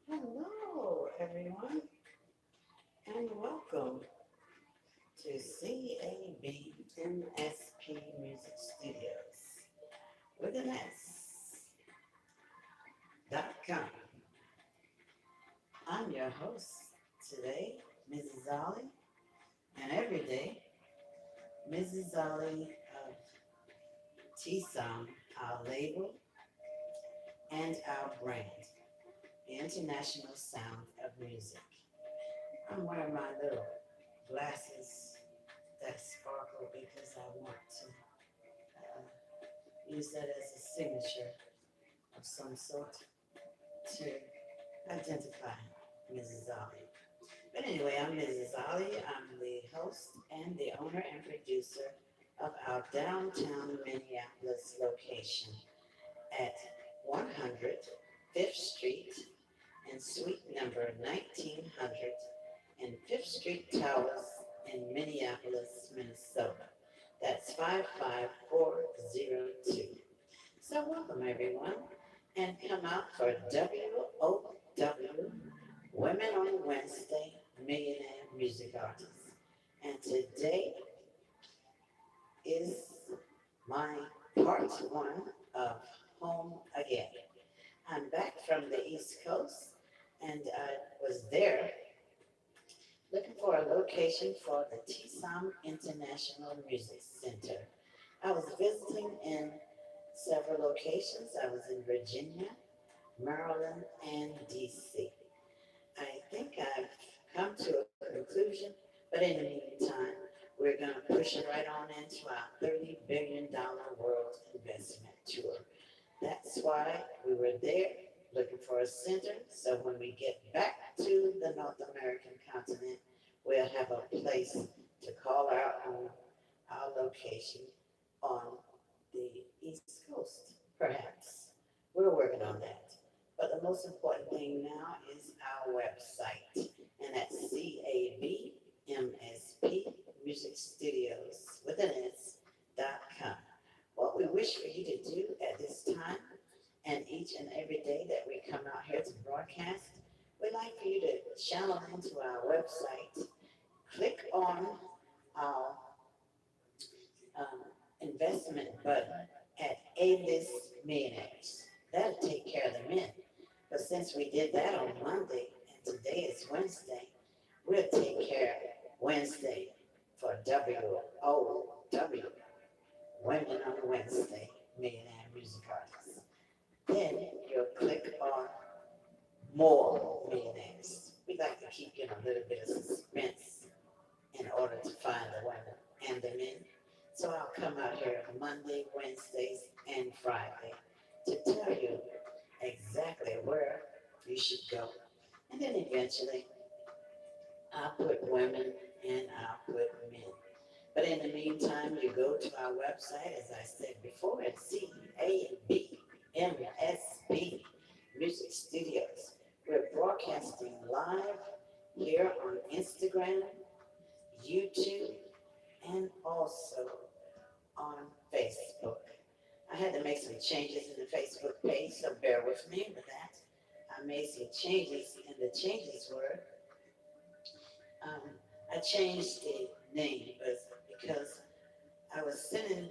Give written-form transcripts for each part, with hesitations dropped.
Hello, everyone, and welcome to CABMSP Music Studios with an S.com. I'm your host today, Mrs. Ollie, and every day, Mrs. Ollie of TSOM, our label and our brand, the International Sound of Music. I'm wearing my little glasses that sparkle because I want to use that as a signature of some sort to identify Mrs. Ollie. But anyway, I'm Mrs. Ollie. I'm the host and the owner and producer of our downtown Minneapolis location at 100 Fifth Street and suite number 1900 in Fifth Street Towers in Minneapolis, Minnesota. That's 55402. So welcome everyone and come out for W.O.W. Women on Wednesday Millionaire Music Artists. And today is my part one of Home Again. I'm back from the East Coast and I was there looking for a location for the TSOM International Music Center. I was visiting in several locations. I was in Virginia, Maryland, and DC. I think I've come to a conclusion, but in the meantime, we're going to push it right on into our $30 billion world investment tour. That's why we were there looking for a center. So when we get back to the North American continent, we'll have a place to call our own, our location on the East Coast, perhaps. We're working on that. But the most important thing now is our website, and that's CABMSP Music Studios with an S.com. What we wish for you to do at this time and each and every day that we come out here to broadcast, we'd like for you to channel into our website, click on our investment button at A-List Millionaires. That'll take care of the men. But since we did that on Monday and today is Wednesday, we'll take care Wednesday for W.O.W. Women on Wednesday Millionaire Music Artists. Then you'll click on More Millionaires. We like to keep you in a little bit of suspense in order to find the women and the men. So I'll come out here Monday, Wednesdays, and Friday to tell you exactly where you should go. And then eventually I'll put women and I'll put men. But in the meantime, you go to our website, as I said before, at CABMSP Music Studios. We're broadcasting live here on Instagram, YouTube, and also on Facebook. I had to make some changes in the Facebook page, so bear with me with that. I made some changes, and the changes were um, I changed the name because I was sending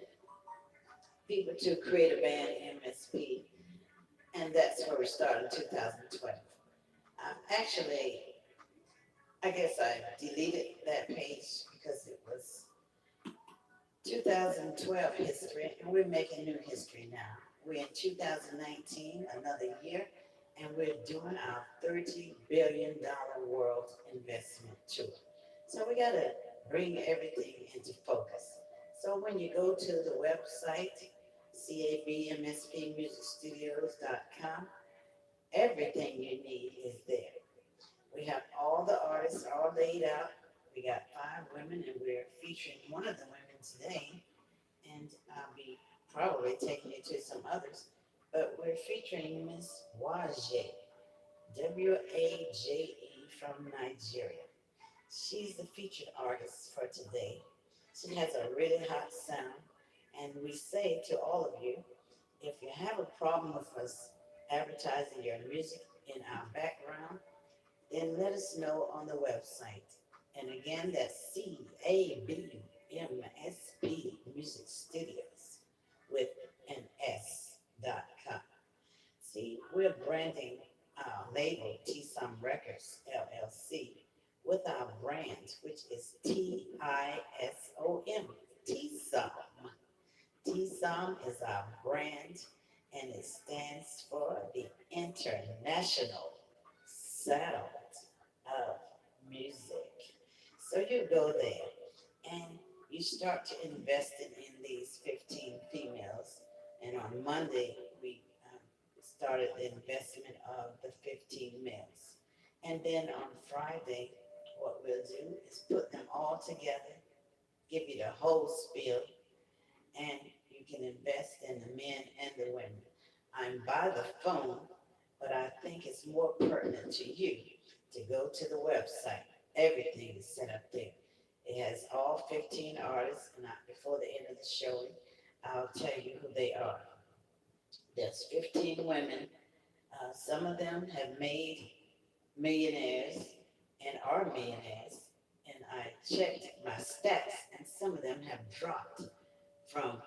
people to create a band MSP, and that's where we started in 2012. Actually, I guess I deleted that page because it was 2012 history, and we're making new history now. We're in 2019, another year, and we're doing our $30 billion world investment tour. So we got to bring everything into focus. So when you go to the website, cabmspmusicstudios.com, everything you need is there. We have all the artists all laid out. We got 5 women, and we're featuring one of the women today. And I'll be probably taking you to some others. But we're featuring Miss Waje, W-A-J-E from Nigeria. She's the featured artist for today. She has a really hot sound. And we say to all of you, if you have a problem with us advertising your music, in our background, then let us know on the website. And again, that's CABMSP Music Studios with an S.com. See, we're branding our label TSOM Records LLC with our brand, which is TISOM. TSOM. TSOM is our brand, and it stands for the International Sound of Music. So you go there and you start to invest in these 15 females. And on Monday, we started the investment of the 15 males. And then on Friday, what we'll do is put them all together, give you the whole spiel, and you can invest in the men and the women. I'm by the phone, but I think it's more pertinent to you to go to the website. Everything is set up there. It has all 15 artists, and before the end of the showing, I'll tell you who they are. There's 15 women. Some of them have made millionaires and are millionaires, and I checked my stats, and some of them have dropped from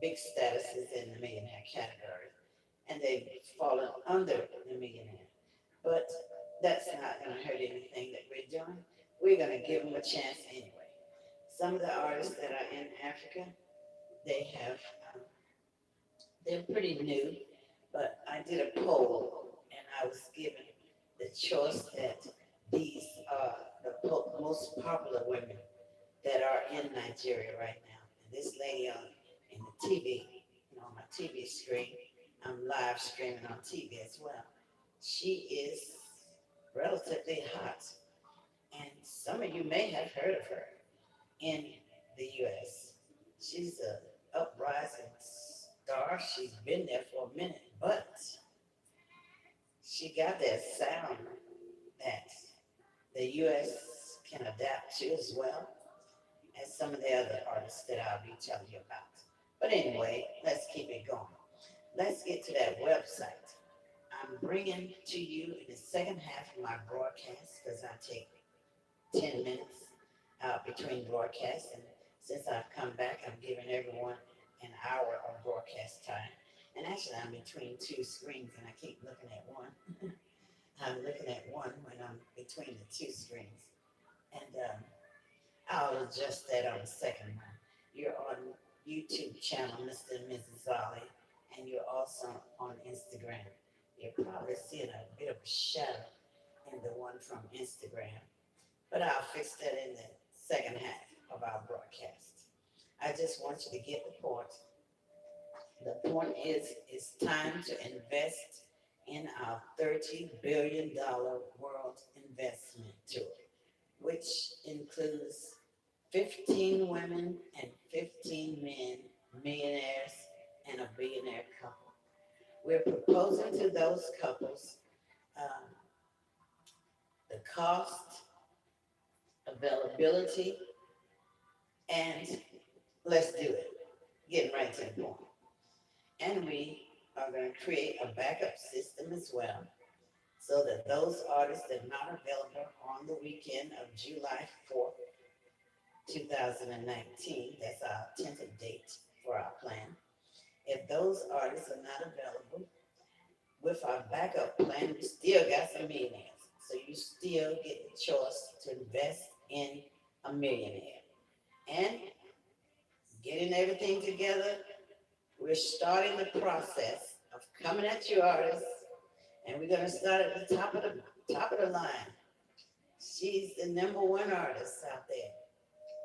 big statuses in the millionaire category, and they've fallen under the millionaire. But that's not going to hurt anything that we're doing. We're going to give them a chance anyway. Some of the artists that are in Africa, they have, um, they're pretty new, but I did a poll and I was given the choice that these are the most popular women that are in Nigeria right now. And this lady on in the TV, on my TV screen, I'm live streaming on TV as well. She is relatively hot, and some of you may have heard of her in the U.S. She's an uprising star. She's been there for a minute, but she got that sound that the U.S. can adapt to as well as some of the other artists that I'll be telling you about. But anyway, let's keep it going. Let's get to that website. I'm bringing to you in the second half of my broadcast because I take 10 minutes between broadcasts. And since I've come back, I'm giving everyone an hour of broadcast time. And actually, I'm between two screens and I keep looking at one. I'm looking at one when I'm between the two screens. And I'll adjust that on the second one. You're on YouTube channel, Mr. and Mrs. Ollie, and you're also on Instagram. You're probably seeing a bit of a shadow in the one from Instagram, but I'll fix that in the second half of our broadcast. I just want you to get the point. The point is, it's time to invest in our $30 billion world investment tour, which includes 15 women and 15 men, millionaires, and a billionaire couple. We're proposing to those couples um, the cost, availability, and let's do it. Getting right to the point. And we are going to create a backup system as well so that those artists that are not available on the weekend of July 4th, 2019, that's our tentative date for our plan. If those artists are not available, with our backup plan, we still got some millionaires. So you still get the choice to invest in a millionaire. And getting everything together, we're starting the process of coming at you artists, and we're gonna start at the top of the line. She's the number one artist out there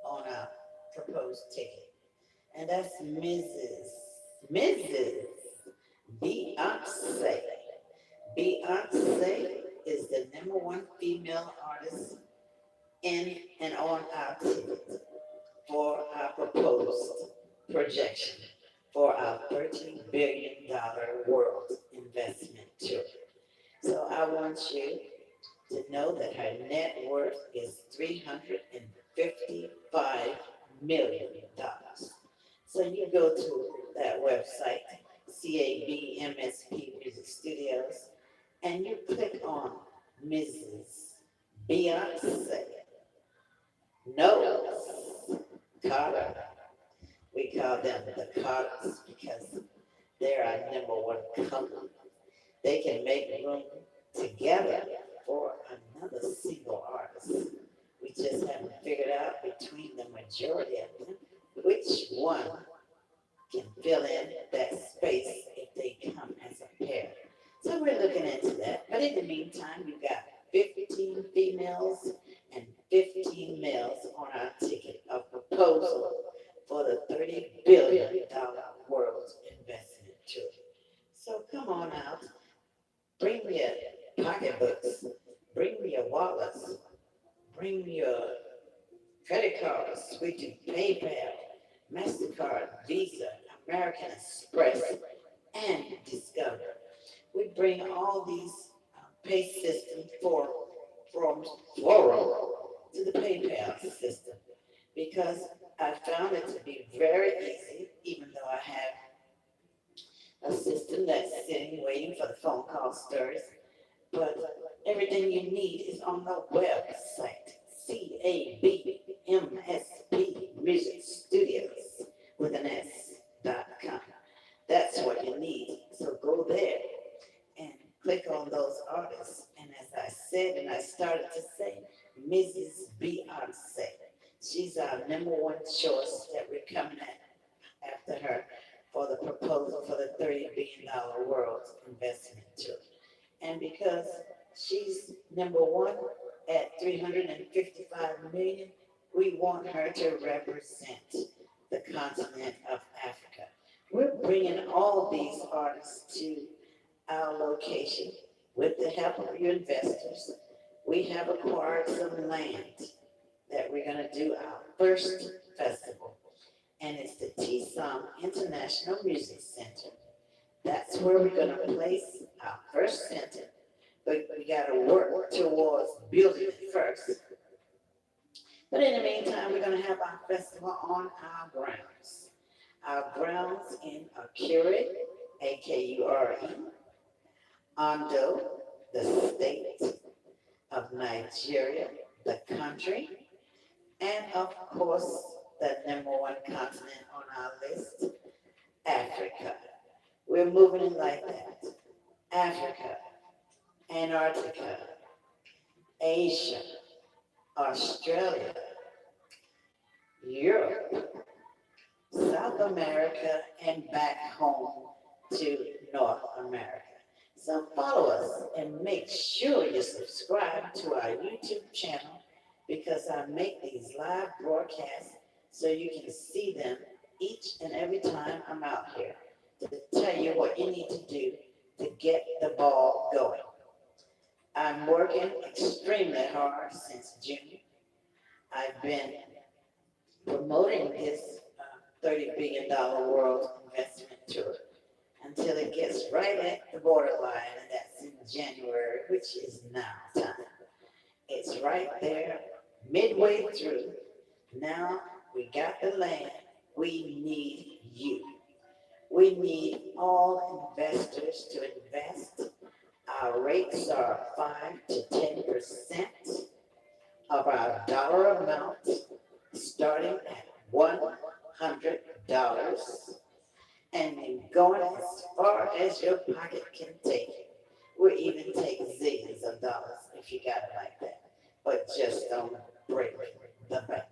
on our proposed ticket. And that's Mrs. Beyonce. Beyonce is the number one female artist in and on our ticket for our proposed projection for our $13 billion world investment tour. So I want you to know that her net worth is $355 million. So you go to that website, CABMSP Music Studios, and you click on Mrs. Beyonce Knowles Carter. We call them the Carters because they're our number one couple. They can make room together for another single artist. We just haven't figured out between the majority of them which one can fill in that space if they come as a pair. So we're looking into that. But in the meantime, we've got 15 females and 15 males on our ticket of proposal for the $30 billion world investment tour. So come on out, bring your pocketbooks, bring your wallets, bring your credit cards. We do PayPal, MasterCard, Visa, American Express, and Discover. We bring all these pay systems from Floral to the PayPal system because I found it to be very easy, even though I have a system that's sitting waiting for the phone call starts. But everything you need is on the website, CABMSP Music Studios with an S.com. That's what you need. So go there and click on those artists. And as I said, and I started to say, Mrs. Beyonce. She's our number one choice that we're coming after her for the proposal for the $30 billion world investment tour. And because she's number one at 355 million, we want her to represent the continent of Africa. We're bringing all these artists to our location with the help of your investors. We have acquired some land that we're going to do our first festival, and it's the T-Som International Music Center. That's where we're going to place our first center, but we got to work towards building it first. But in the meantime, we're going to have our festival on our grounds. Our grounds in Akure, A-K-U-R-E, Ondo, the state of Nigeria, the country, and of course, the number one continent on our list, Africa. We're moving it like that. Africa, Antarctica, Asia, Australia, Europe, South America, and back home to North America. So follow us and make sure you subscribe to our YouTube channel because I make these live broadcasts so you can see them each and every time I'm out here to tell you what you need to do to get the ball going. I'm working extremely hard since June. I've been promoting this $30 billion world investment tour until it gets right at the borderline, and that's in January, which is now time. It's right there, midway through. Now we got the land. We need you. We need all investors to invest. Our rates are 5 to 10% of our dollar amount, starting at $100 and then going as far as your pocket can take it. We'll even take zillions of dollars if you got it like that. But just don't break the bank.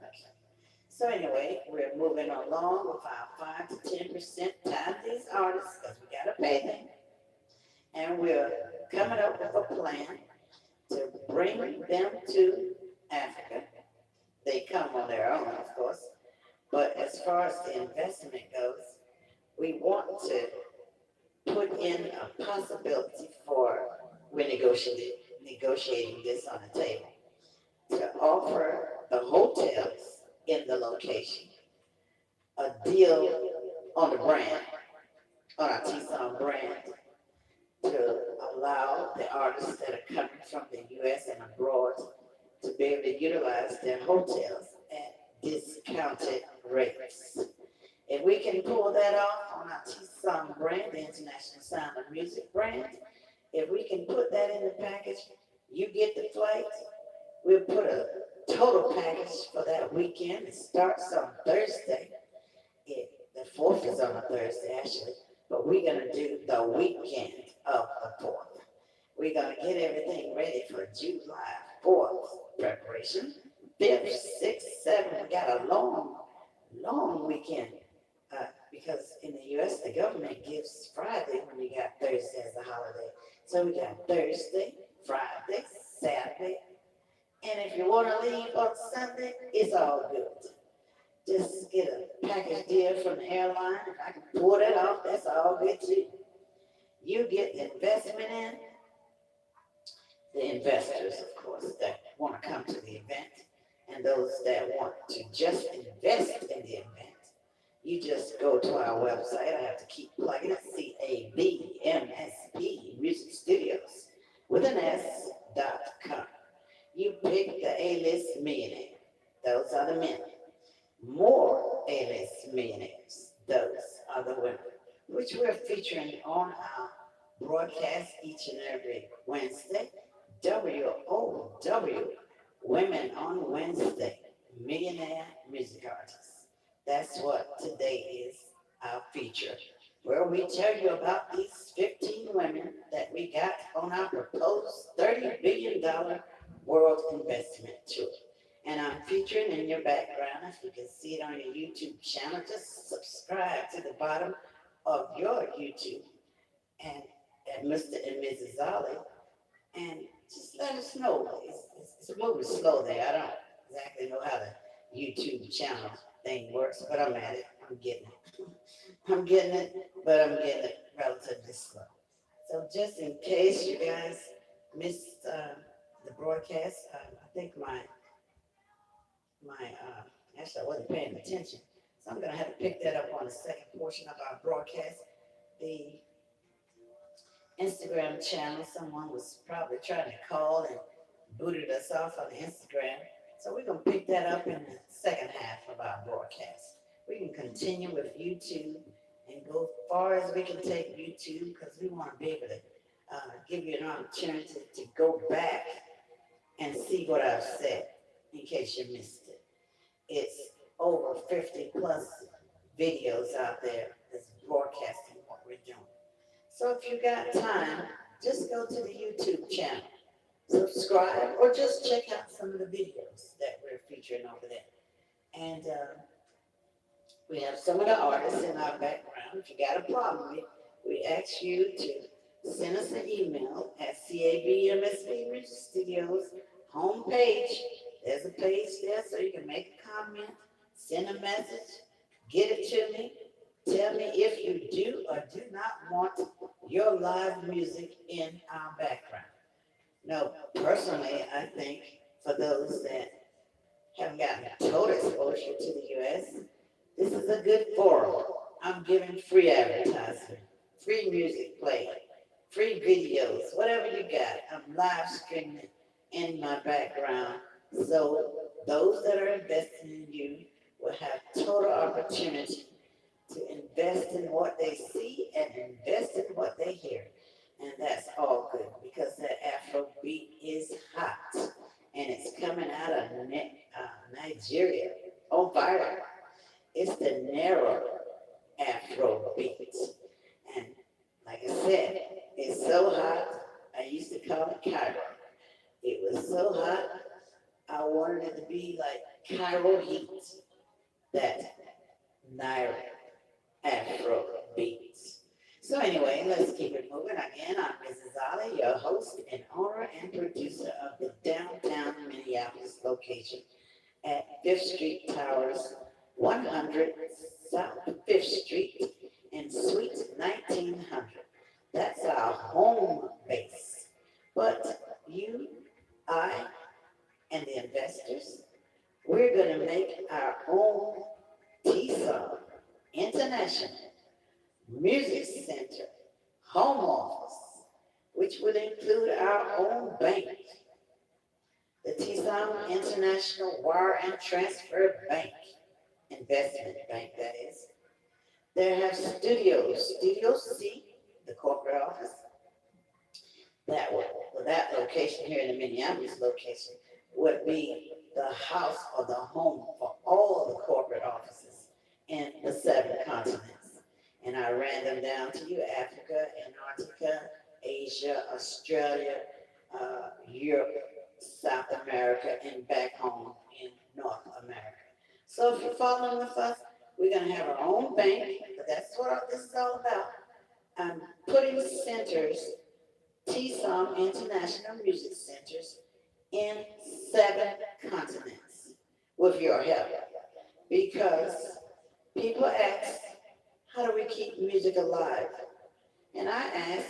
So anyway, we're moving along with our 5 to 10% time these artists because we got to pay them. And we're coming up with a plan to bring them to Africa. They come on their own, of course. But as far as the investment goes, we want to put in a possibility for, we're negotiating this on the table, to offer the hotels in the location a deal on the brand, on our T-Som brand, to allow the artists that are coming from the U.S. and abroad to be able to utilize their hotels at discounted rates. If we can pull that off on our T-Som brand, the International Sound of Music brand, If we can put that in the package, you get the flight. We'll put a total package for that weekend. It starts on Thursday. The 4th is on a Thursday, actually. But we're going to do the weekend of the 4th. We're going to get everything ready for July 4th preparation. 5th, 6th, 7th, we got a long, long weekend. Because in the U.S., the government gives Friday when you got Thursday as a holiday. So we got Thursday, Friday, Saturday, and if you want to leave on Sunday, it's all good. Just get a package deal from the airline. If I can pull that off, that's all good too. You get the investment in, the investors, of course, that want to come to the event, and those that want to just invest in the event. You just go to our website. I have to keep plugging it. CABMSP Music Studios with an S.com. You pick the A-list millionaire. Those are the men. More A-list millionaires. Those are the women, which we're featuring on our broadcast each and every Wednesday. W.O.W. Women on Wednesday. Millionaire music artists. That's what today is our feature, where we tell you about these 15 women that we got on our proposed $30 billion world investment tour. And I'm featuring in your background, if you can see it on your YouTube channel, just subscribe to the bottom of your YouTube and at Mr. and Mrs. Ollie, and just let us know. It's moving slow there. I don't exactly know how the YouTube channel thing works, but I'm at it. I'm getting it. I'm getting it, but I'm getting it relatively slow. So just in case you guys missed the broadcast, I think actually I wasn't paying attention. So I'm going to have to pick that up on the second portion of our broadcast. The Instagram channel, someone was probably trying to call and booted us off on Instagram. So we're going to pick that up in the second half of our broadcast. We can continue with YouTube and go far as we can take YouTube, because we want to be able to give you an opportunity to go back and see what I've said in case you missed it. It's over 50 plus videos out there that's broadcasting what we're doing. So if you got time, just go to the YouTube channel, subscribe, or just check out some of the videos that we're featuring over there. And we have some of the artists in our background. If you got a problem, we ask you to send us an email at CABMSB Music Studios homepage. There's a page there so you can make a comment, send a message, get it to me. Tell me if you do or do not want your live music in our background. No, personally, I think for those that haven't gotten total exposure to the U.S., this is a good forum. I'm giving free advertising, free music playing, free videos, whatever you got. I'm live streaming in my background. So those that are investing in you will have total opportunity to invest in what they see and invest in what they hear. And that's all good, because that Afro beat is hot and it's coming out of Nigeria on fire. It's the narrow Afro beat. And like I said, it's so hot, I used to call it Cairo. It was so hot, I wanted it to be like Cairo heat, that Naira Afro beats. So anyway, let's keep it moving. Again, I'm Mrs. Ali, your host and owner and producer of the downtown Minneapolis location at 5th Street Towers, 100 South 5th Street in Suite 1900. That's our home base. But you, I, and the investors, we're going to make our own TSON International Music Center home office, which would include our own bank, the TSON International Wire and Transfer Bank, investment bank that is. They have studios, Studio C, the corporate office, that location here in the Minneapolis location would be the house or the home for all the corporate offices in the 7 continents. And I ran them down to you: Africa, Antarctica, Asia, Australia, Europe, South America, and back home in North America. So if you're following with us, we're going to have our own bank. That's what this is all about. Putting centers, TSOM International Music Centers, in 7 continents with your help. Because people ask, how do we keep music alive? And I ask,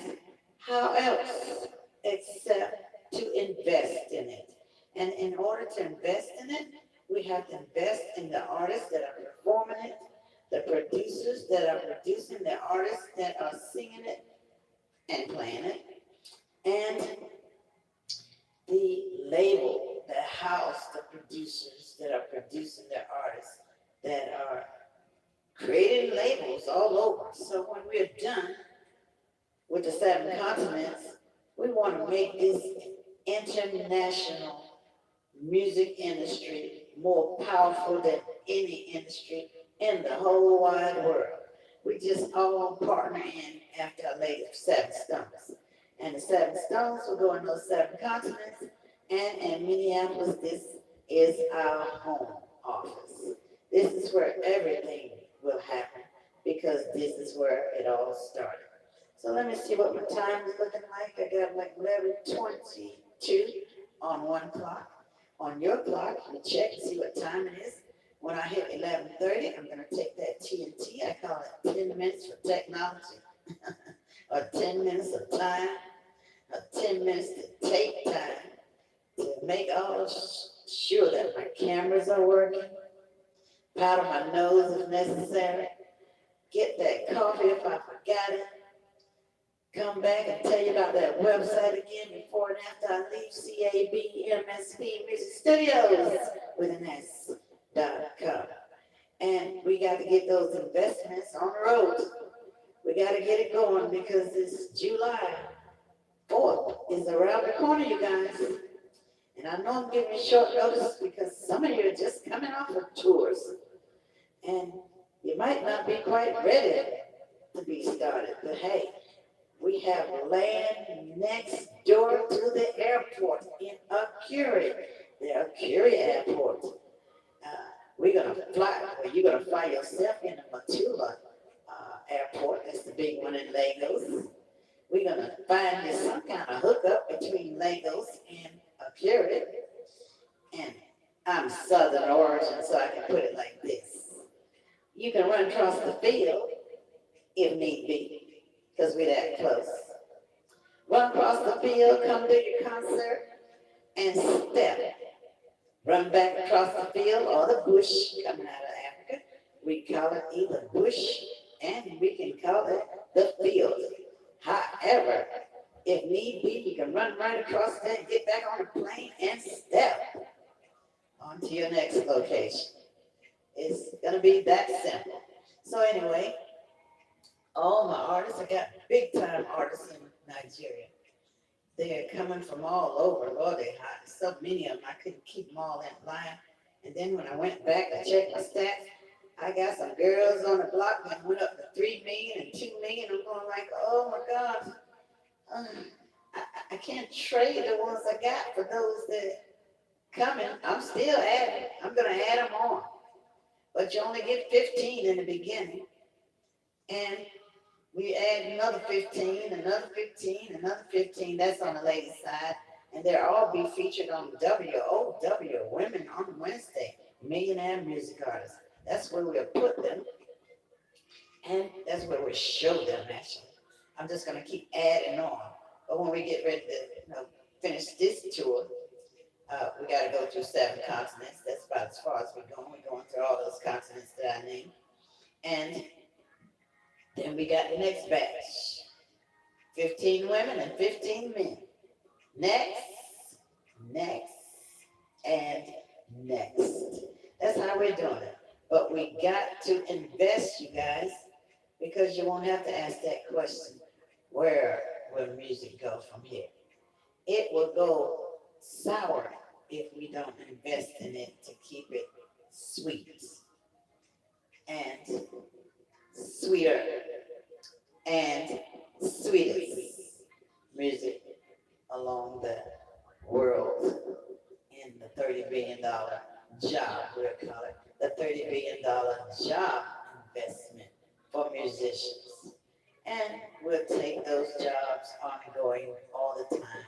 how else except to invest in it? And in order to invest in it, we have to invest in the artists that are performing it, the producers that are producing the artists that are singing it and playing it, and the label that house the producers that are producing their artists that are creating labels all over. So when we're done with the 7 continents, we want to make this international music industry more powerful than any industry in the whole wide world. We just all partner in after I laid 7 stones. And the 7 stones will go in those 7 continents. And in Minneapolis, this is our home office. This is where everything will happen because this is where it all started. So let me see what my time is looking like. I got like 11:22 on one clock. On your clock, you check and see what time it is. When I hit 11:30, I'm going to take that TNT. I call it 10 minutes for technology, or 10 minutes of time, or 10 minutes to take time to make all sure that my cameras are working, powder my nose if necessary, get that coffee if I forgot it, come back and tell you about that website again before and after I leave, CABMSP Music Studios with an S.com. And we got to get those investments on the road. We got to get it going because this July 4th is around the corner, you guys. And I know I'm giving you short notice because some of you are just coming off of tours. And you might not be quite ready to be started, but hey, we have land next door to the airport in Curie, the Curie Airport. We're going to fly, or you're going to fly yourself in the Matula Airport. That's the big one in Lagos. We're going to find you some kind of hookup between Lagos and Curie. And I'm Southern origin, so I can put it like this. You can run across the field if need be, because we're that close. Run across the field, come do your concert, and step. Run back across the field or the bush coming out of Africa. We call it either bush and we can call it the field. However, if need be, you can run right across there and get back on the plane and step on to your next location. It's going to be that simple. So anyway, all my artists, I got big time artists in Nigeria. They're coming from all over. Lord, they hot. So many of them, I couldn't keep them all in line. And then when I went back to check my stats, I got some girls on the block that went up to 3 million and 2 million. I'm going like, oh my God. I can't trade the ones I got for those that coming. I'm still adding. I'm going to add them on. But you only get 15 in the beginning. And we add another 15, another 15, another 15. That's on the ladies' side. And they'll all be featured on W.O.W, Women on Wednesday, Millionaire Music Artists. That's where we'll put them. And that's where we'll show them, actually. I'm just going to keep adding on. But when we get ready to finish this tour, we got to go through 7 continents. That's about as far as we're going. We're going through all those continents that I named. And then we got the next batch. 15 women and 15 men. Next, and next. That's how we're doing it. But we got to invest, you guys, because you won't have to ask that question, where will music go from here? it will go sour if we don't invest in it to keep it sweet and sweeter and sweetest music along the world in the $30 billion job, we'll call it the $30 billion job investment for musicians. And we'll take those jobs ongoing all the time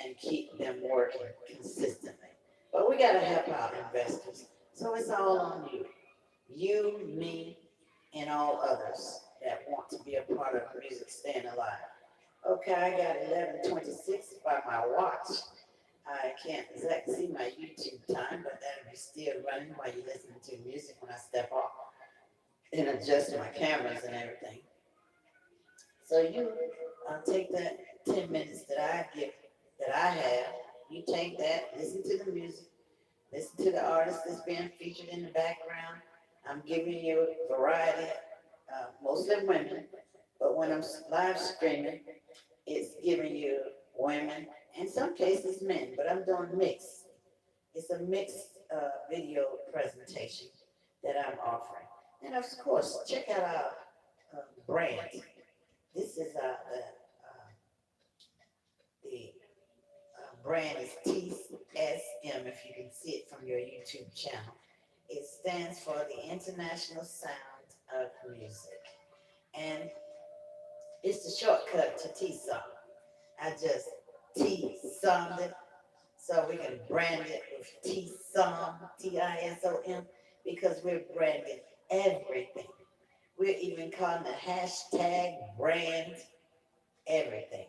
and keep them working consistently. But we got to help our investors. So it's all on you. You, me, and all others that want to be a part of music staying alive. Okay, I got 11:26 by my watch. I can't exactly see my YouTube time, but that'll be still running while you're listening to music when I step off and adjust my cameras and everything. So you take that 10 minutes that I give, that I have, you take that, listen to the music, listen to the artist that's being featured in the background. I'm giving you a variety, mostly women, but when I'm live streaming, it's giving you women, in some cases men, but I'm doing mixed. It's a mixed video presentation that I'm offering. And of course, check out our brand. This is the brand is TSM, if you can see it from your YouTube channel. It stands for the International Sound of Music. And it's the shortcut to T-Song. I just T-Songed it so we can brand it with T-Song, T-I-S-O-M, because we're branding everything. We're even calling the hashtag brand everything.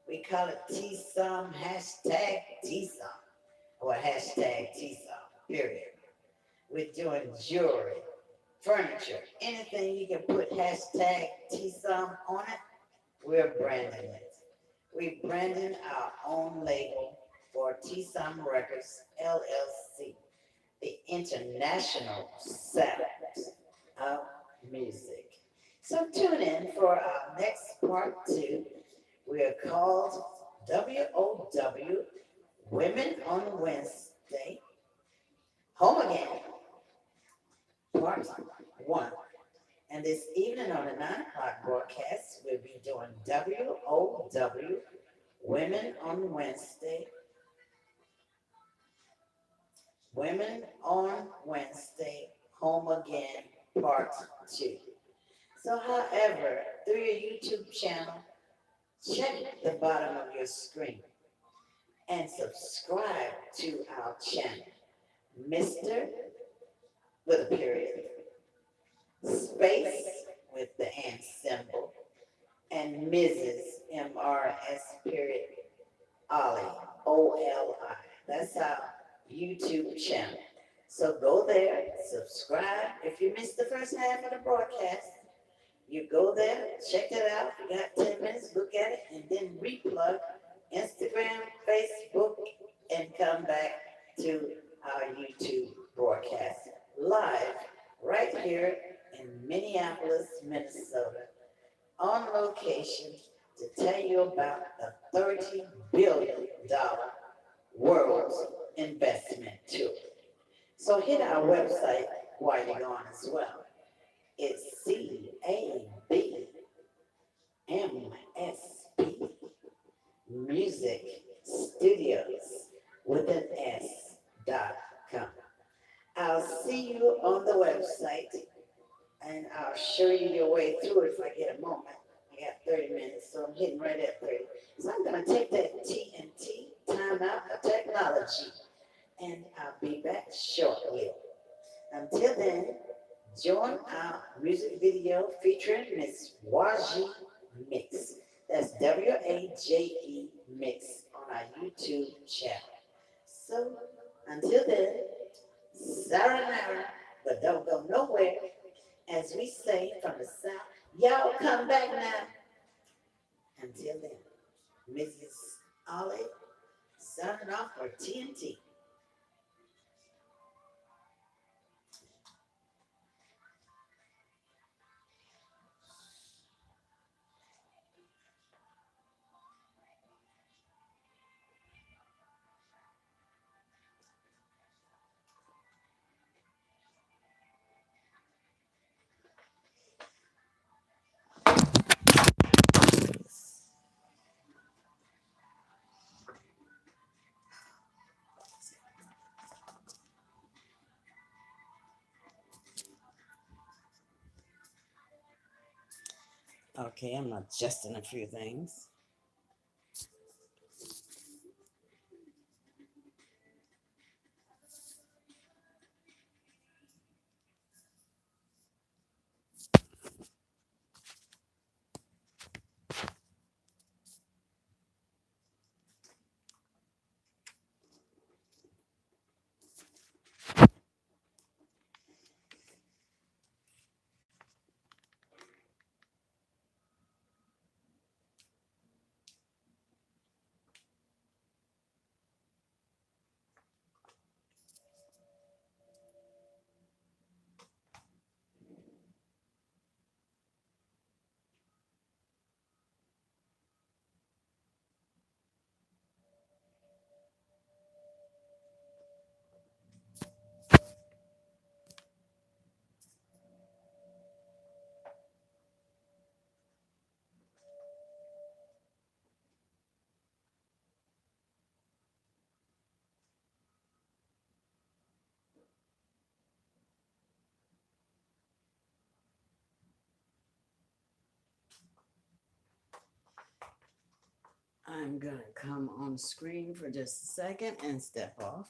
We call it T-Song, hashtag T-Song, or hashtag T-Song, period. We're doing jewelry, furniture, anything you can put hashtag T-Song on it, we're branding it. We're branding our own label for T-Song Records, LLC, the international sound of music. So tune in for our next part two. We are called W.O.W, Women on Wednesday, Home Again, part one. And this evening on the 9 o'clock broadcast, we'll be doing W.O.W, Women on Wednesday, Women on Wednesday, Home Again, part two. So however, through your YouTube channel, check the bottom of your screen and subscribe to our channel. Mr. with a period, space with the and symbol, and Mrs. M-R-S period, Ollie, O-L-I. That's our YouTube channel. So go there, subscribe. If you missed the first half of the broadcast, you go there, check it out. You got 10 minutes, look at it, and then replug Instagram, Facebook, and come back to our YouTube broadcast live right here in Minneapolis, Minnesota, on location to tell you about the $30 billion World Investment Tour. So hit our website while you're gone as well. It's CABMSP Music Studios with an S.com. I'll see you on the website and I'll show you your way through it if I get a moment. I got 30 minutes, so I'm hitting right at 30. So I'm going to take that TNT, time out of technology, and I'll be back shortly. Until then, join our music video featuring Miss Waji Mix. That's W-A-J-E Mix on our YouTube channel. So until then, sayonara, but don't go nowhere. As we say from the South, y'all come back now. Until then, Mrs. Ollie signing off for TNT. Okay, I'm adjusting a few things. I'm going to come on screen for just a second and step off.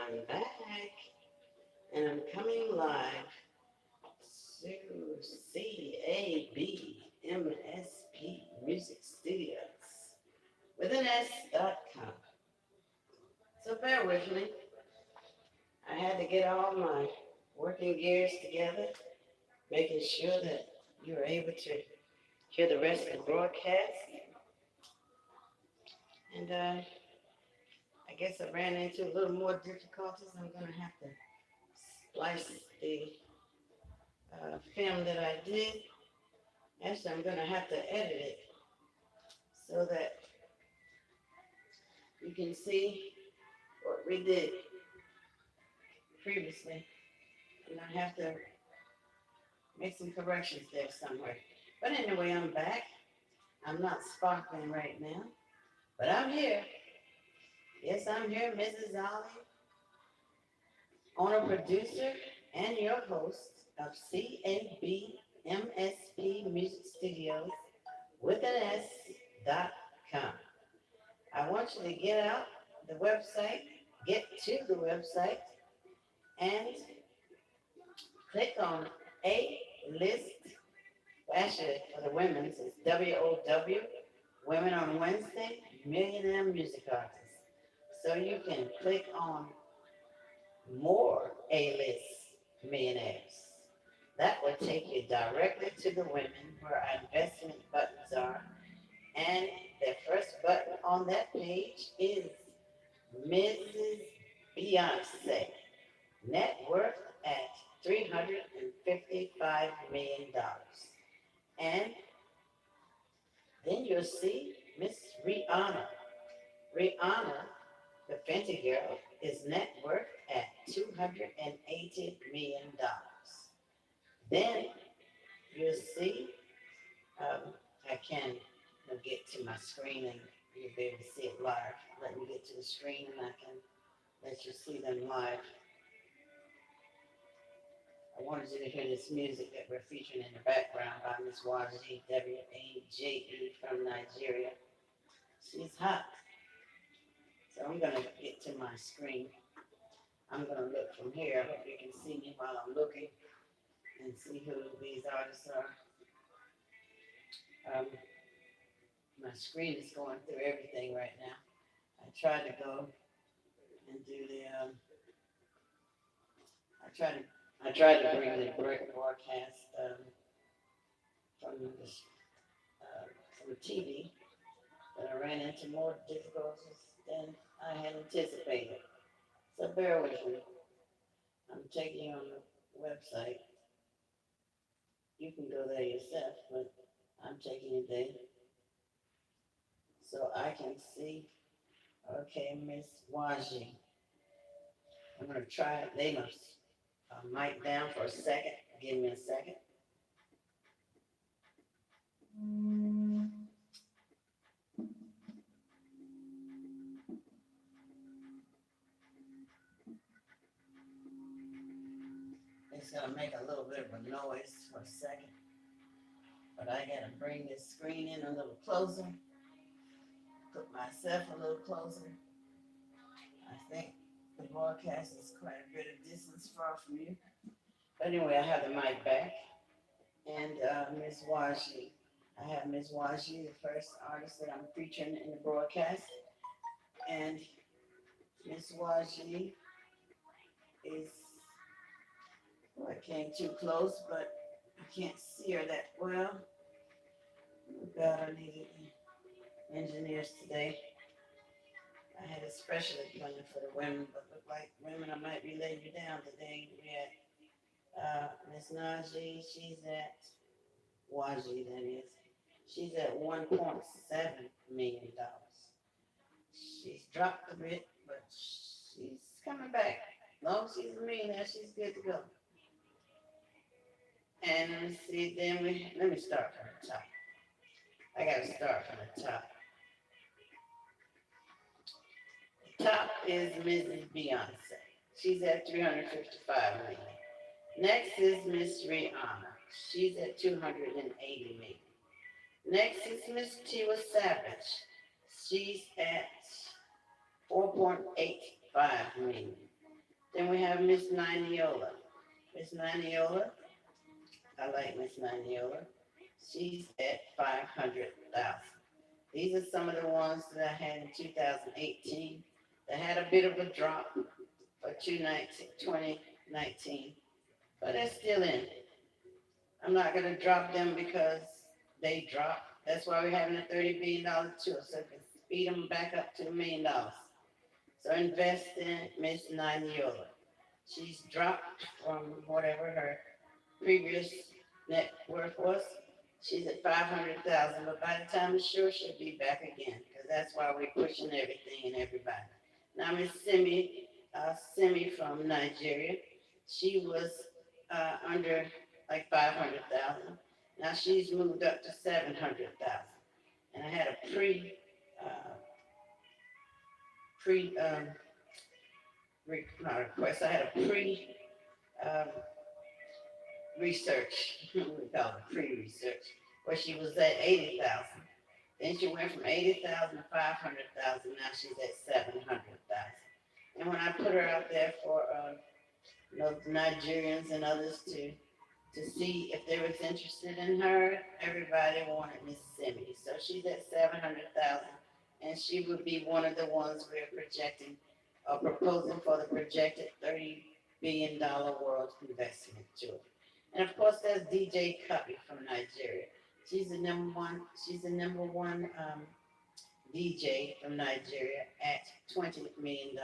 I'm back, and I'm coming live to CABMSP Music Studios with an S.com. So bear with me. I had to get all my working gears together, making sure that you were able to hear the rest of the broadcast. And I guess I ran into a little more difficulties. I'm going to have to splice the film that I did. Actually, I'm going to have to edit it so that you can see what we did previously. And I have to make some corrections there somewhere. But anyway, I'm back. I'm not sparkling right now, but I'm here. Yes, I'm here, Mrs. Ollie, owner, producer, and your host of CABMSP Music Studios with an S.com. I want you to get out the website, get to the website, and click on A List. Actually, for the women's, it's W.O.W, Women on Wednesday, Millionaire Music Artists. So you can click on more A-list millionaires. That will take you directly to the women where our investment buttons are. And the first button on that page is Mrs. Beyonce, net worth at $355 million. And then you'll see Miss Rihanna. Rihanna, the Fenty girl, is net worth at $280 million. Then you'll see, I can get to my screen and you'll be able to see it live. Let me get to the screen and I can let you see them live. I wanted you to hear this music that we're featuring in the background by Miss Waji, W.A.W from Nigeria. She's hot. So I'm going to get to my screen. I'm going to look from here. I hope you can see me while I'm looking and see who these artists are. My screen is going through everything right now. I tried to go and do the, I tried to bring the broadcast from TV, but I ran into more difficulties than I had anticipated. So bear with me. I'm taking you on the website. You can go there yourself, but I'm taking you there so I can see. Okay, Miss Waji. I'm going to try it. They must mic down for a second. Give me a second. It's going to make a little bit of a noise for a second. But I got to bring this screen in a little closer. Put myself a little closer. I think the broadcast is quite a bit of distance far from you. But anyway, I have the mic back. And Ms. Waji. I have Ms. Waji, the first artist that I'm featuring in the broadcast. And Ms. Waji is, I came too close, but I can't see her that well. Oh God, I needed engineers today. I had a special plan for the women, but look like women, I might be letting you down today. We had Miss Najee, she's at Waji, that is. She's at $1.7 million. She's dropped a bit, but she's coming back. As long as she's a millionaire, she's good to go. And let me see, let me start from the top. I gotta start from the top. The top is Mrs. Beyonce. She's at $355 million. Next is Miss Rihanna. She's at $280 million. Next is Miss Tiwa Savage. She's at $4.85 million. Then we have Miss Niniola. Miss Niniola, I like Miss Niniola. She's at 500,000. These are some of the ones that I had in 2018 that had a bit of a drop for 2019, but they're still in. I'm not going to drop them because they drop. That's why we're having a $30 billion tour, so we can speed them back up to $1 million. So invest in Miss Naniola. She's dropped from whatever her previous net worth was. She's at 500,000, but by the time it's sure, she'll be back again, because that's why we're pushing everything and everybody. Now, Miss Simi from Nigeria, she was under like 500,000. Now she's moved up to 700,000. And I had a uh, pre not request. I had a um, research. We call it pre-research, where she was at 80,000. Then she went from 80,000 to 500,000. Now she's at 700,000. And when I put her out there for Nigerians and others to see if they was interested in her, everybody wanted Miss Simi. So she's at 700,000, and she would be one of the ones we're projecting or proposing for the projected $30 billion world investment tour. And of course, there's DJ Cubby from Nigeria. She's the number one. She's the number one DJ from Nigeria at $20 million.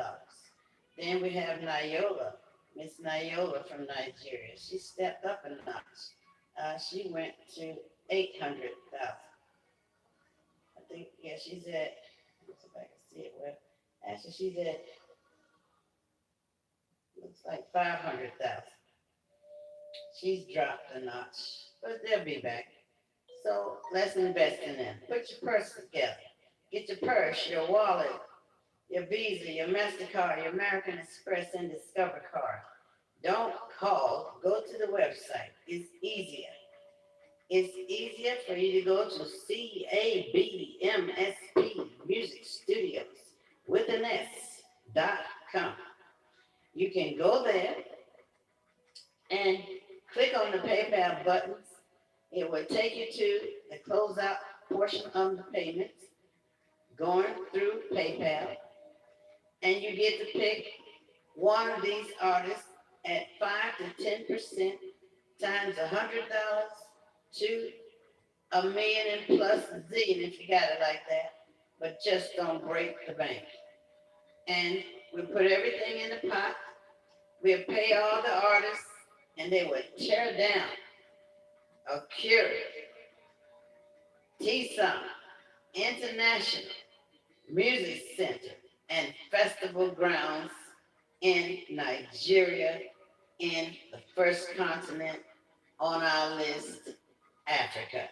Then we have Nayola, Miss Nayola from Nigeria. She stepped up a notch. She went to 800,000. I think, yeah, she's at, let's see if I can see it well. Actually, she's at, looks like 500,000. She's dropped a notch, but they'll be back. So let's invest in them. Put your purse together. Get your purse, your wallet, your Visa, your MasterCard, your American Express, and Discover card. Don't call. Go to the website. It's easier. It's easier for you to go to CABMSP Music Studios with an S.com. You can go there and click on the PayPal buttons. It will take you to the closeout portion of the payments going through PayPal. And you get to pick one of these artists at 5 to 10% times $100 to a million and plus a zillion if you got it like that. But just don't break the bank. And we put everything in the pot. We'll pay all the artists, and they will tear down a Curie, T-Sun, International Music Center, and festival grounds in Nigeria, in the first continent on our list, Africa.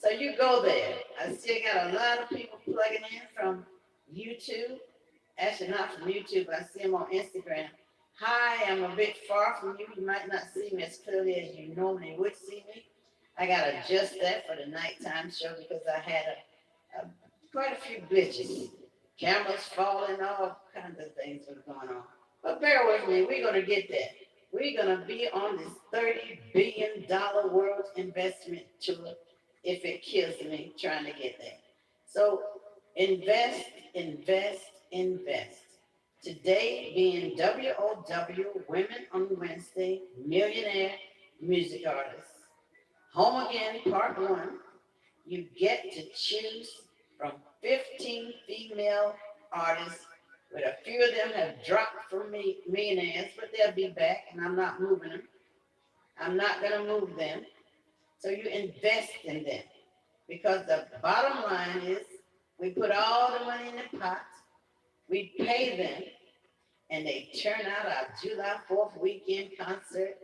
So you go there. I still got a lot of people plugging in from YouTube. Actually, not from YouTube, but I see them on Instagram. Hi, I'm a bit far from you. You might not see me as clearly as you normally would see me. I got to adjust that for the nighttime show because I had quite a few glitches. Cameras falling, all kinds of things were going on. But bear with me, we're going to get there. We're going to be on this $30 billion world investment tour if it kills me trying to get there. So invest, invest, invest. Today being W.O.W, Women on Wednesday, Millionaire Music Artists. Home Again, Part 1. You get to choose from 15 female artists, but a few of them have dropped from me, Millionaires, but they'll be back, and I'm not moving them. I'm not going to move them. So you invest in them, because the bottom line is we put all the money in the pot, we pay them, and they turn out our July 4th weekend concert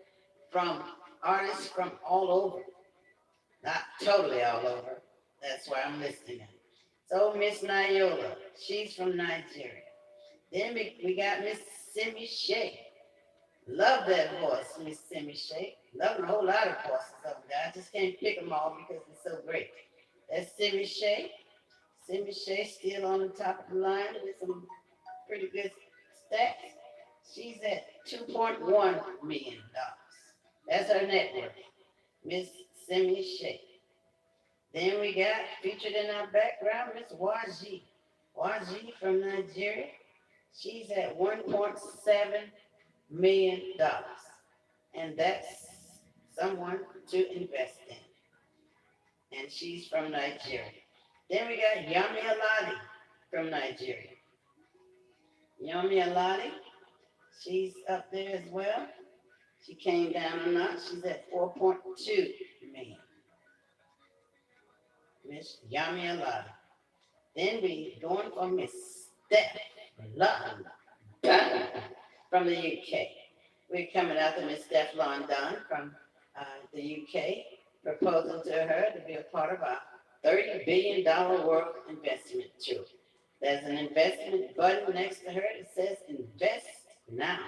from artists from all over. Not totally all over. That's why I'm listing them. So Miss Nayola, she's from Nigeria. Then we got Miss Simi Shea. Love that voice, Miss Simi Shea. Love a whole lot of voices over there. I just can't pick them all because they're so great. That's Simi Shea. Simi Shea still on the top of the line with some pretty good stats. She's at $2.1 million. That's her net worth, Miss Simi Shea. Then we got featured in our background Miss YG. YG from Nigeria. She's at $1.7 million. And that's someone to invest in. And she's from Nigeria. Then we got Yami Aladi from Nigeria. Yami Aladi, she's up there as well. She came down a notch. She's at 4.2 million. Miss Yami Aladi. Then we going for Miss Steph London from the UK. We're coming after Miss Steph London from the UK, proposing to her to be a part of our $30 billion world investment tour. There's an investment button next to her that says Invest Now.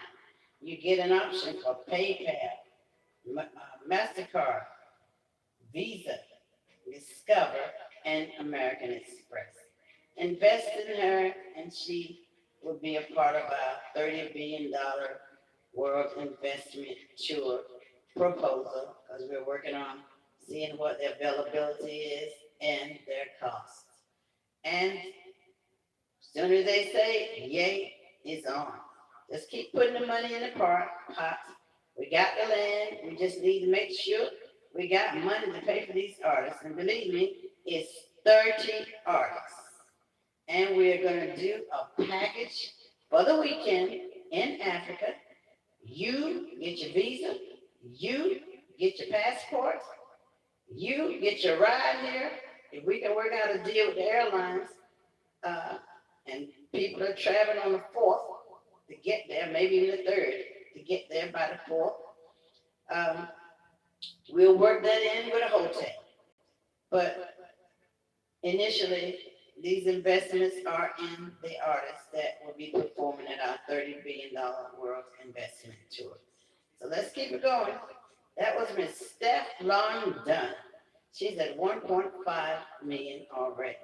You get an option for PayPal, MasterCard, Visa, Discover, and American Express. Invest in her, and she will be a part of our $30 billion world investment tour proposal because we're working on seeing what the availability is and their costs. And as soon as they say yay, it's on. Just keep putting the money in the pot. We got the land. We just need to make sure we got money to pay for these artists. And believe me, it's 30 artists. And we're going to do a package for the weekend in Africa. You get your visa. You get your passport. You get your ride here. If we can work out a deal with the airlines, and people are traveling on the 4th to get there, maybe even the 3rd to get there by the 4th, we'll work that in with a hotel. But initially, these investments are in the artists that will be performing at our $30 billion world investment tour. So let's keep it going. That was Miss Steph London. She's at 1.5 million already.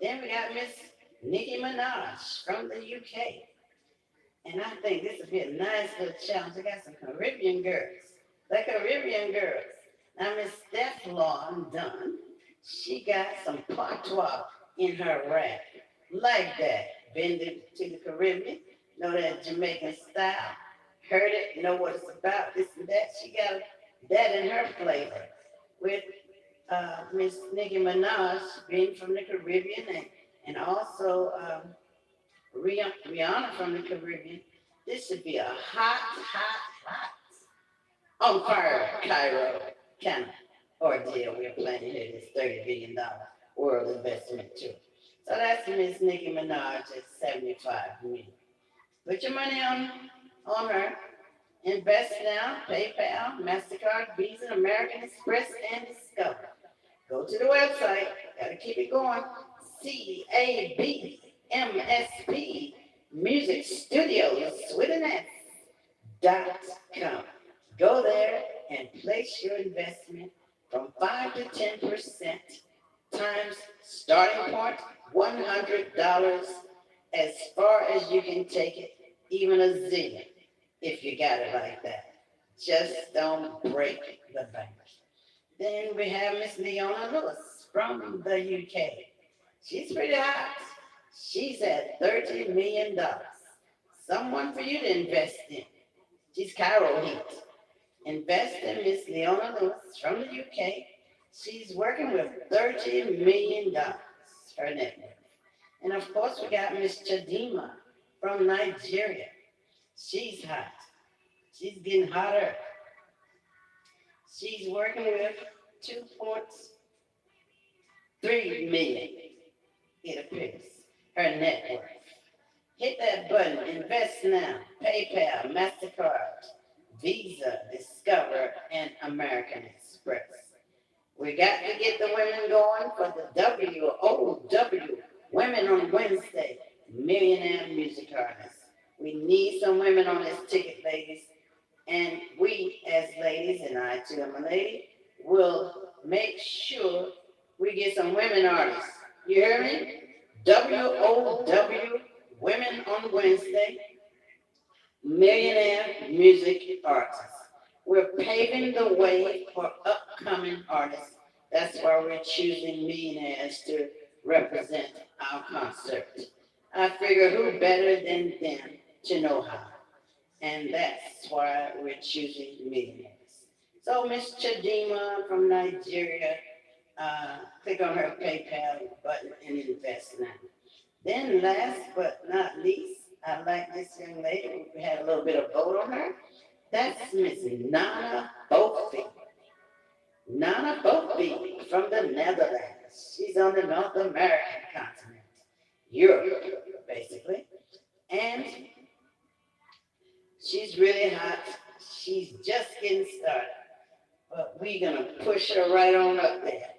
Then we got Miss Nicki Minaj from the UK. And I think this would be a nice little challenge. I got some Caribbean girls. The Caribbean girls. Now, Miss Steph London, she got some patois in her rap. Like that. Been to the Caribbean, know that Jamaican style. Heard it, know what it's about, this and that. She got that in her flavor. With Miss Nicki Minaj being from the Caribbean and also Rihanna from the Caribbean. This should be a hot, on fire Cairo kind of ordeal we're planning here, this $30 billion world investment tour. So that's Miss Nicki Minaj at 75 million. Put your money on her. Invest now, PayPal, MasterCard, Visa, American Express, and Discover. Go to the website. Gotta keep it going. CABMSP Music Studios with an S.com. Go there and place your investment from 5 to 10% times starting point $100 as far as you can take it, even a zillion if you got it like that. Just don't break the bank. Then we have Miss Leona Lewis from the UK. She's pretty hot. She's at $30 million. Someone for you to invest in. She's Cairo heat. Invest in Miss Leona Lewis from the UK. She's working with $30 million, her net worth. And of course, we got Miss Chidima from Nigeria. She's hot. She's getting hotter. She's working with 2.3 million, it appears, her net worth. Hit that button, invest now, PayPal, MasterCard, Visa, Discover, and American Express. We got to get the women going for the W.O.W. Women on Wednesday, Millionaire Music Artists. We need some women on this ticket, ladies. And we, as ladies, and I too am a lady, will make sure we get some women artists. You hear me? W.O.W. Women on Wednesday. millionaire music artists. We're paving the way for upcoming artists. That's why we're choosing millionaires to represent our concert. I figure who better than them to know how. And that's why we're choosing millionaires. So Miss Chidima from Nigeria, click on her PayPal button and invest now. Then last but not least, I like this young lady. We had a little bit of vote on her. That's Miss Nana Bofi. Nana Bofi from the Netherlands. She's on the North American continent, Europe, basically. And she's really hot. She's just getting started. But we're going to push her right on up there.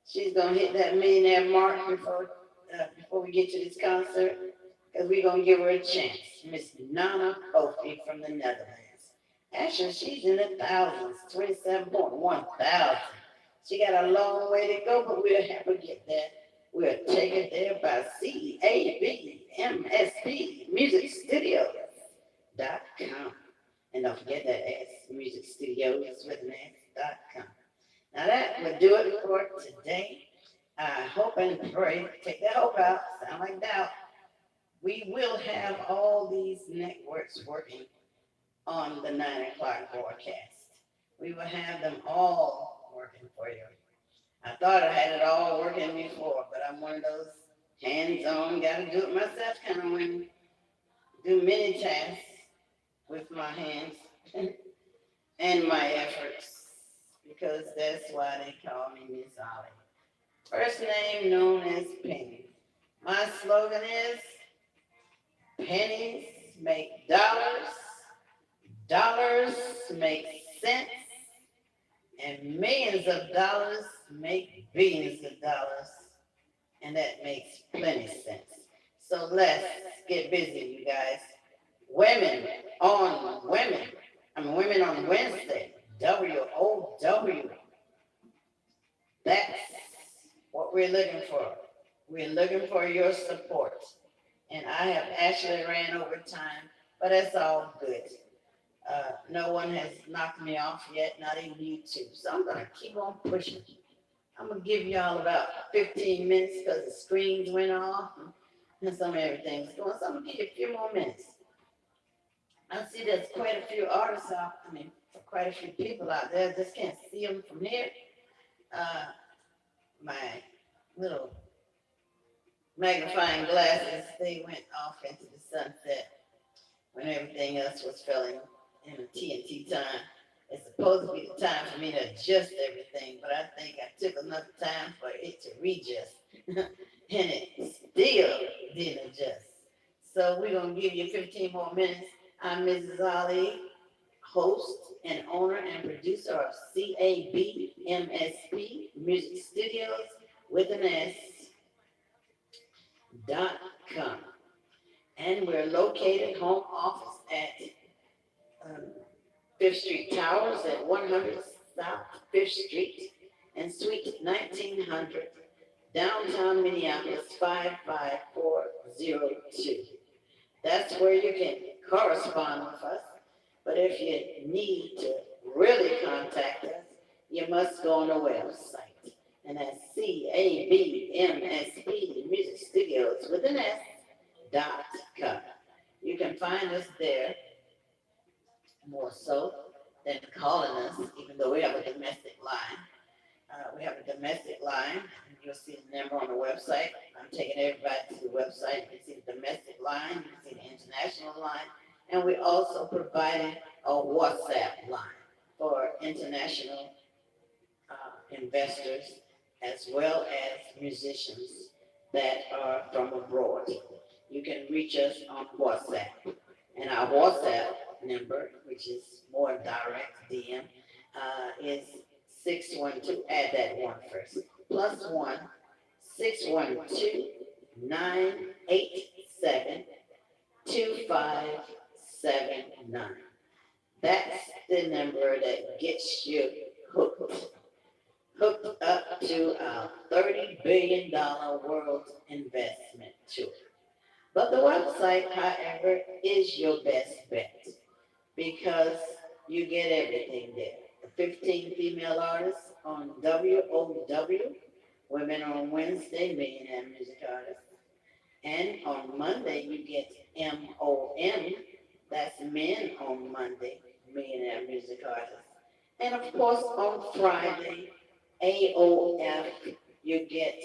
She's going to hit that millionaire mark before we get to this concert, because we're going to give her a chance. Miss Nana Kofi from the Netherlands. Actually, she's in the thousands, 27.1 thousand. She got a long way to go, but we'll have her get there. We'll take it there by CABMSP Music Studios.com. And don't forget that S, Music Studios with an S.com. Now that will do it for today. I hope and pray, take that hope out, sound like doubt. We will have all these networks working on the 9 o'clock broadcast. We will have them all working for you. I thought I had it all working before, but I'm one of those hands-on, gotta do it myself kind of women. Do many tasks with my hands and my efforts, because that's why they call me Miss Ollie. First name known as Penny. My slogan is pennies make dollars, dollars make cents, and millions of dollars make billions of dollars. And that makes plenty sense. So let's get busy, you guys. Women on Women. Women on Wednesday. W.O.W. That's what we're looking for. We're looking for your support. And I have actually ran over time, but that's all good. No one has knocked me off yet, not even YouTube. So I'm going to keep on pushing. I'm going to give y'all about 15 minutes because the screens went off and some everything's going. So I'm going to give you a few more minutes. I see there's quite a few artists quite a few people out there. Just can't see them from here. My little magnifying glasses, they went off into the sunset when everything else was filling in a TNT time. It's supposed to be the time for me to adjust everything, but I think I took enough time for it to readjust. And it still didn't adjust. So we're going to give you 15 more minutes. I'm Mrs. Ali, host and owner and producer of CABMSP Music Studios with an S.com. And we're located home office at 5th Street Towers at 100 South 5th Street and Suite 1900, downtown Minneapolis 55402. That's where you can correspond with us. But if you need to really contact us, you must go on the website. And that's CABMSP Music Studios with an S.com. You can find us there more so than calling us, even though we have a domestic line. We have a domestic line, and you'll see the number on the website. I'm taking everybody to the website. You can see the domestic line, you can see the international line, and we also provided a WhatsApp line for international investors as well as musicians that are from abroad. You can reach us on WhatsApp. And our WhatsApp number, which is more direct DM, is 612, add that one first, +1 612 987 2579. That's the number that gets you hooked up to our $30 billion world investment tour. But the website, however, is your best bet because you get everything there. The 15 female artists on W.O.W, Women on Wednesday, Millionaire Music Artists. And on Monday, you get MOM, that's Men on Monday, Millionaire Music Artists. And of course, on Friday, AOF, you get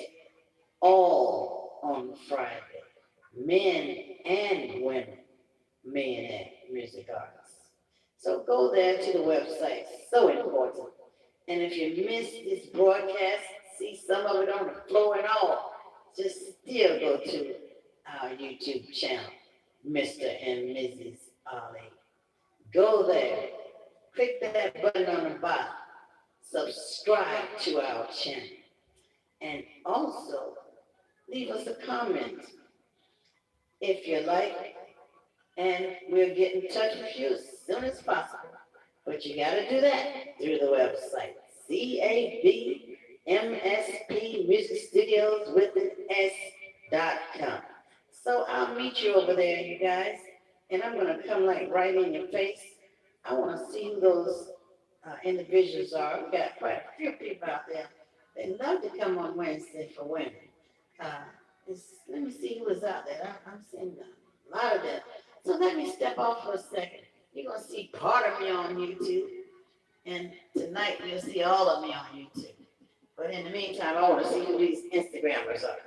all on Friday, men and women, millionaire music artists. So go there to the website, so important. And if you missed this broadcast, see some of it on the floor and all, just still go to our YouTube channel, Mr. and Mrs. Ali. Go there, click that button on the bottom, subscribe to our channel, and also leave us a comment if you like, and we'll get in touch with you as soon as possible. But you got to do that through the website, CABMSP Music Studios with an S.com. So I'll meet you over there, you guys, and I'm going to come like right in your face. I want to see who those individuals are. We got quite a few people out there. They love to come on Wednesday for women. Uh, Let me see who is out there. I'm seeing a lot of them. So let me step off for a second. You're going to see part of me on YouTube. And tonight you'll see all of me on YouTube. But in the meantime, I want to see who these Instagrammers are.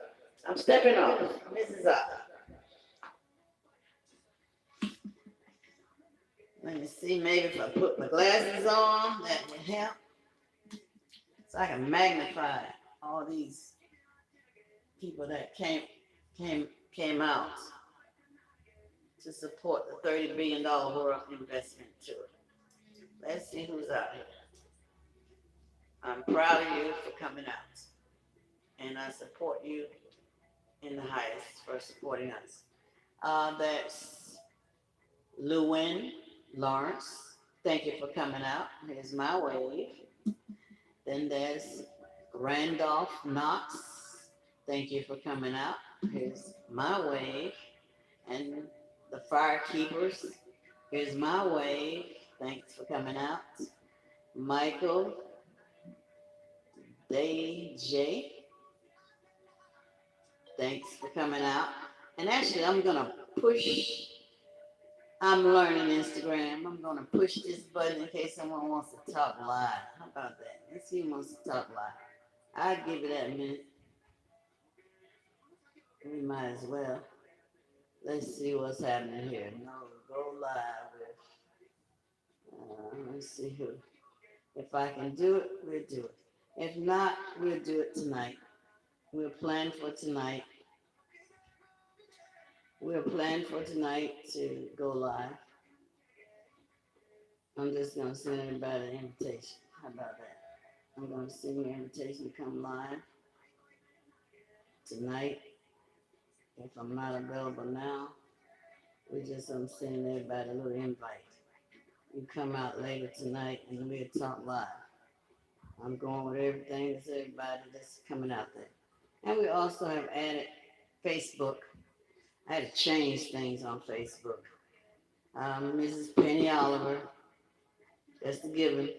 I'm stepping off. Mrs. Otto. Let me see, maybe if I put my glasses on, that would help. So I can magnify all these people that came out to support the $30 billion world investment tour. Let's see who's out here. I'm proud of you for coming out. And I support you in the highest for supporting us. That's Lewin Lawrence. Thank you for coming out. Here's my wave. Then there's Randolph Knox. Thank you for coming out. Here's my wave. And the Firekeepers. Here's my wave. Thanks for coming out. Michael Day J. Thanks for coming out. And actually, I'm learning Instagram. I'm going to push this button in case someone wants to talk live. How about that? Let's see who wants to talk live. I'll give it that a minute. We might as well. Let's see what's happening here. No, go live with, let's see who. If I can do it, we'll do it. If not, we'll do it tonight. We'll plan for tonight. We're planning for tonight to go live. I'm just going to send everybody an invitation. How about that? I'm going to send you an invitation to come live tonight. If I'm not available now, we're just going to send everybody a little invite. You come out later tonight and we'll talk live. I'm going with everything that's everybody that's coming out there. And we also have added Facebook. I had to change things on Facebook. Mrs. Penny Oliver, that's the given.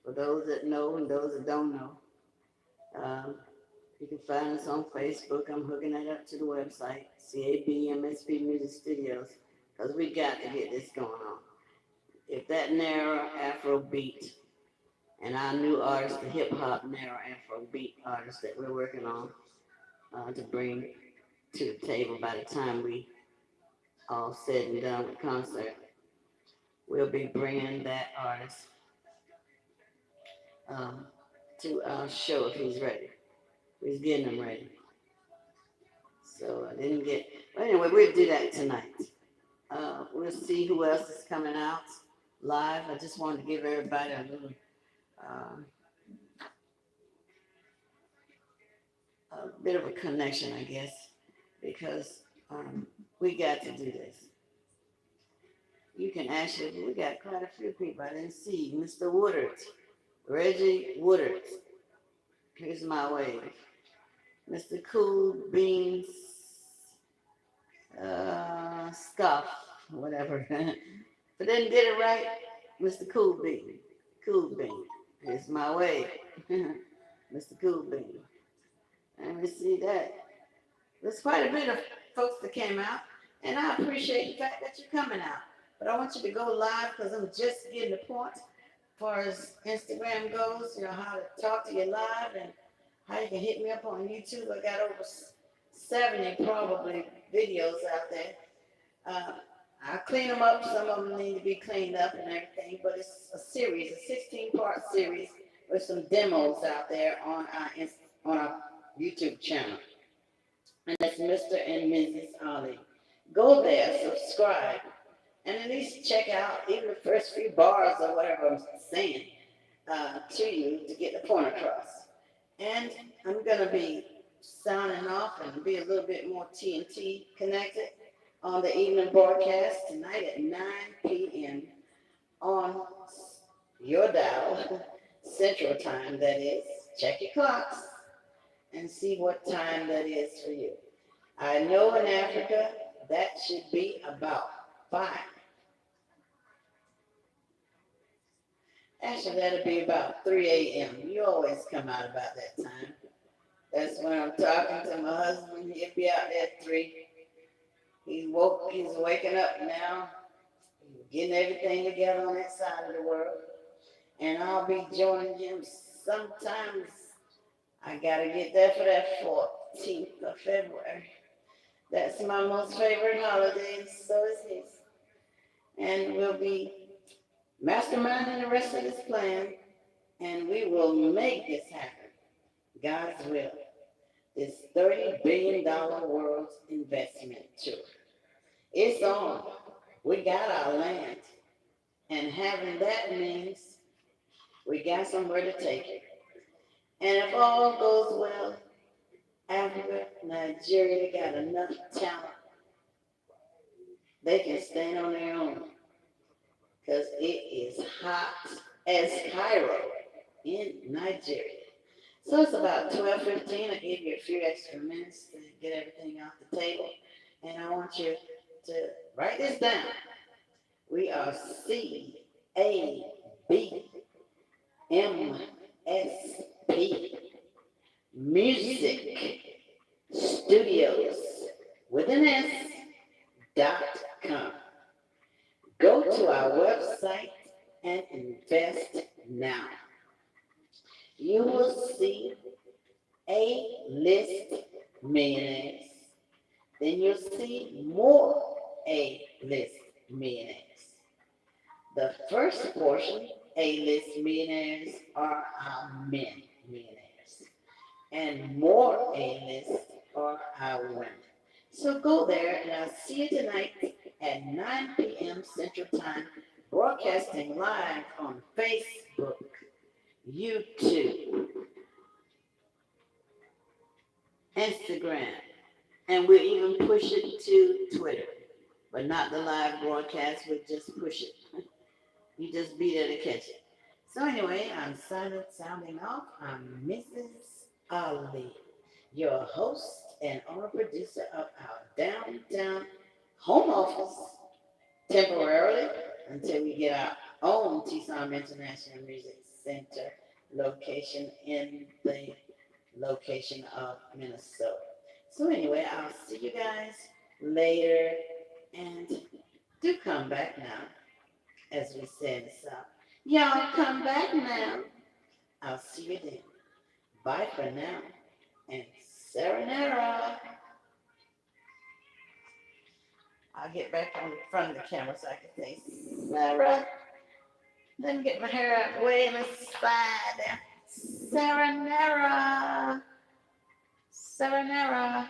For those that know and those that don't know, you can find us on Facebook. I'm hooking that up to the website, CABMSP Music Studios, because we got to get this going on. If that narrow Afro beat and our new artist, the hip hop narrow Afro beat artist that we're working on to bring to the table by the time we all said and done with the concert, we'll be bringing that artist to our show if he's ready. He's getting them ready. So I didn't get, but anyway, we'll do that tonight. We'll see who else is coming out live. I just wanted to give everybody a little a bit of a connection, I guess, because we got to do this. You can actually, we got quite a few people I didn't see. Mr. Woodard, Reggie Woodard. Here's my wave. Mr. Cool Beans. Scoff, whatever. But then did it right, Mr. Cool Bean. Cool Bean. It's my way. Mr. Cool Bean. Let me see that. There's quite a bit of folks that came out, and I appreciate the fact that you're coming out. But I want you to go live because I'm just getting the point as far as Instagram goes, how to talk to you live and how you can hit me up on YouTube. I got over 70 probably videos out there. Uh, I clean them up. Some of them need to be cleaned up and everything, but it's a series, a 16-part series with some demos out there on our YouTube channel. And that's Mr. and Mrs. Ali. Go there, subscribe, and at least check out even the first few bars or whatever I'm saying to you to get the point across. And I'm going to be signing off and be a little bit more TNT connected on the evening broadcast tonight at 9 p.m. on your dial, Central Time, that is. Check your clocks and see what time that is for you. I know in Africa that should be about 5. Actually, that'll be about 3 a.m. You always come out about that time. That's when I'm talking to my husband. He'll be out there at 3. He's waking up now, getting everything together on that side of the world. And I'll be joining him sometimes. I gotta get there for that 14th of February. That's my most favorite holiday, and so is his. And we'll be masterminding the rest of this plan, and we will make this happen. God's will. This $30 billion world investment tour. It's on. We got our land. And having that means we got somewhere to take it. And if all goes well, Africa, Nigeria got enough talent. They can stand on their own. Because it is hot as Cairo in Nigeria. So it's about 12:15. I gave you a few extra minutes to get everything off the table. And I want you to write this down. We are CABMSP Music Studios with an S.com. Go to our website and invest now. You will see A-list millionaires. Then you'll see more A-list millionaires. The first portion, A-list millionaires, are our men millionaires. And more A-list are our women. So go there, and I'll see you tonight at 9 p.m. Central Time, broadcasting live on Facebook, YouTube, Instagram, and we'll even push it to Twitter. But not the live broadcast, we'll just push it. You just be there to catch it. So anyway, I'm sounding off. I'm Mrs. Ali, your host and owner producer of our downtown home office, temporarily until we get our own TSOM International Music Center location in the location of Minnesota. So anyway, I'll see you guys later, and do come back now, as we say in the South. Y'all come back now. I'll see you then. Bye for now, and Saranara. I'll get back on the front of the camera so I can say, Sarah. Let me get my hair out of the way and let's slide down. Saranara. Saranara.